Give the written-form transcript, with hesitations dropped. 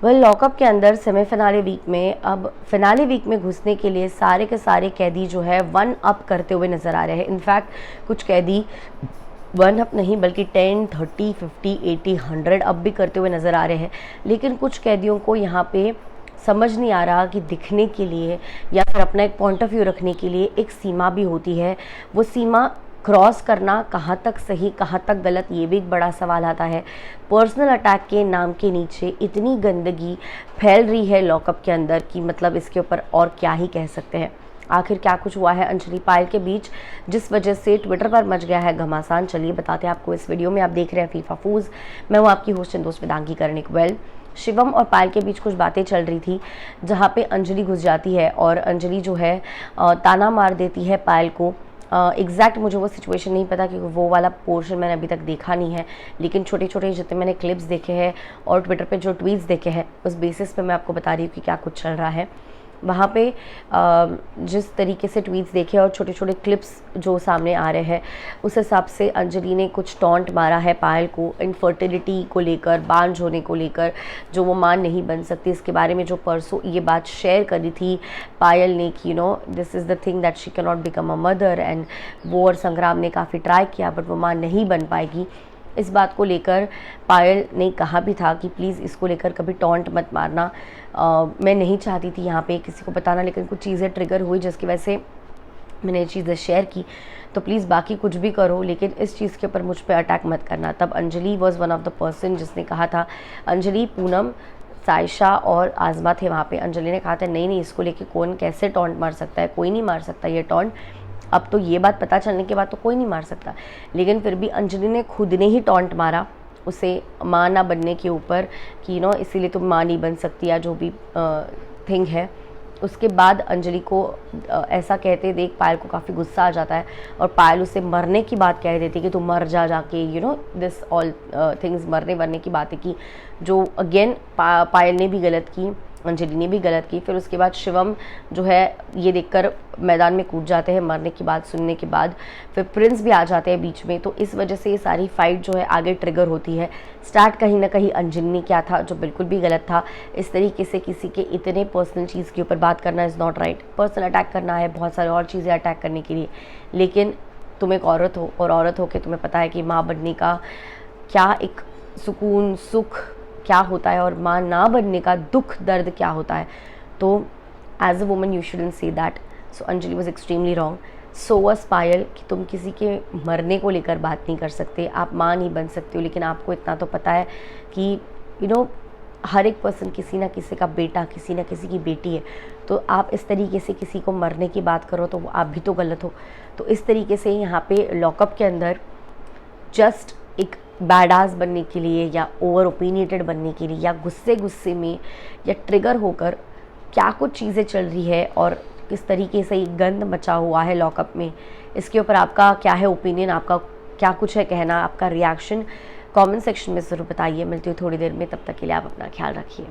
Lockup के अंदर semi-finale week में, अब फिनाले वीक में घुसने के लिए सारे के सारे कैदी जो है वन अप करते हुए नज़र आ रहे हैं। इनफैक्ट कुछ कैदी वन अप नहीं बल्कि 10, 30, 50, 80, 100 अप भी करते हुए नज़र आ रहे हैं। लेकिन कुछ कैदियों को यहाँ पे समझ नहीं आ रहा कि दिखने के लिए या फिर अपना एक पॉइंट ऑफ व्यू रखने के लिए एक सीमा भी होती है। वो सीमा क्रॉस करना कहाँ तक सही कहाँ तक गलत, ये भी एक बड़ा सवाल आता है। पर्सनल अटैक के नाम के नीचे इतनी गंदगी फैल रही है लॉकअप के अंदर कि मतलब इसके ऊपर और क्या ही कह सकते हैं। आखिर क्या कुछ हुआ है अंजलि पायल के बीच जिस वजह से ट्विटर पर मच गया है घमासान, चलिए बताते हैं आपको इस वीडियो में। आप देख रहे हैं फीफा फूज, मैं हूँ आपकी होस्ट एंड दोस्त वेदांगी कर्णिक। शिवम और पायल के बीच कुछ बातें चल रही थी जहाँ पे अंजलि घुस जाती है और अंजलि जो है ताना मार देती है पायल को। एग्जैक्ट मुझे वो सिचुएशन नहीं पता क्योंकि वो वाला पोर्शन मैंने अभी तक देखा नहीं है, लेकिन छोटे छोटे जितने मैंने क्लिप्स देखे हैं और ट्विटर पे जो ट्वीट्स देखे हैं उस बेसिस पे मैं आपको बता रही हूँ कि क्या कुछ चल रहा है वहाँ पे। जिस तरीके से ट्वीट्स देखे और छोटे छोटे क्लिप्स जो सामने आ रहे हैं उस हिसाब से अंजलि ने कुछ टॉन्ट मारा है पायल को इनफर्टिलिटी को लेकर, बांझ होने को लेकर, जो वो मां नहीं बन सकती। इसके बारे में जो परसों ये बात शेयर करी थी पायल ने कि this is the thing that she can not become a mother, and वो और संग्राम ने काफ़ी ट्राई किया बट वो मां नहीं बन पाएगी। इस बात को लेकर पायल ने कहा भी था कि प्लीज़ इसको लेकर कभी टॉन्ट मत मारना। मैं नहीं चाहती थी यहाँ पे किसी को बताना, लेकिन कुछ चीज़ें ट्रिगर हुई जिसकी वजह से मैंने ये चीज़ें शेयर की। तो प्लीज़ बाकी कुछ भी करो लेकिन इस चीज़ के ऊपर मुझ पर अटैक मत करना। तब Anjali was one of the person जिसने कहा था, अंजलि, पूनम, सायशा और आज़मा थे वहाँ पे। अंजलि ने कहा था नहीं नहीं इसको लेके कौन कैसे टॉन्ट मार सकता है, कोई नहीं मार सकता ये टॉन्ट। अब तो ये बात पता चलने के बाद तो कोई नहीं मार सकता, लेकिन फिर भी अंजलि ने खुद ने ही टॉन्ट मारा उसे माँ ना बनने के ऊपर कि इसीलिए तुम माँ नहीं बन सकती या जो भी थिंग है। उसके बाद अंजलि को ऐसा कहते देख पायल को काफ़ी गुस्सा आ जाता है और पायल उसे मरने की बात कह देती कि तुम मर जा जाके, दिस ऑल थिंग्स, मरने वरने की बातें की जो अगेन पायल ने भी गलत की, अंजलि ने भी गलत की। फिर उसके बाद शिवम जो है ये देखकर मैदान में कूद जाते हैं मरने की बात सुनने के बाद। फिर प्रिंस भी आ जाते हैं बीच में, तो इस वजह से ये सारी फाइट जो है आगे ट्रिगर होती है। स्टार्ट कहीं ना कहीं अंजलि ने किया था जो बिल्कुल भी गलत था। इस तरीके से किसी के इतने पर्सनल चीज़ के ऊपर बात करना is not right. Personal attack करना है बहुत सारी और चीज़ें अटैक करने के लिए, लेकिन तुम एक औरत हो और औरत हो के तुम्हें पता है कि माँ बनने का क्या एक सुकून सुख क्या होता है और माँ ना बनने का दुख दर्द क्या होता है। तो as a woman you shouldn't say that. So Anjali was extremely wrong. So was Payal कि तुम किसी के मरने को लेकर बात नहीं कर सकते, आप माँ नहीं बन सकते हो, लेकिन आपको इतना तो पता है कि हर एक पर्सन किसी ना किसी का बेटा, किसी ना किसी की बेटी है। तो आप इस तरीके से किसी को मरने की बात करो तो आप भी तो गलत हो। तो इस तरीके से यहाँ पे लॉकअप के अंदर जस्ट एक बैडास बनने के लिए या ओवर ओपिनियटेड बनने के लिए या गुस्से में या ट्रिगर होकर क्या कुछ चीज़ें चल रही है और किस तरीके से ये गंद मचा हुआ है लॉकअप में, इसके ऊपर आपका क्या है ओपिनियन, आपका क्या कुछ है कहना, आपका रिएक्शन कमेंट सेक्शन में ज़रूर बताइए। मिलती हूँ थोड़ी देर में, तब तक के लिए आप अपना ख्याल रखिए।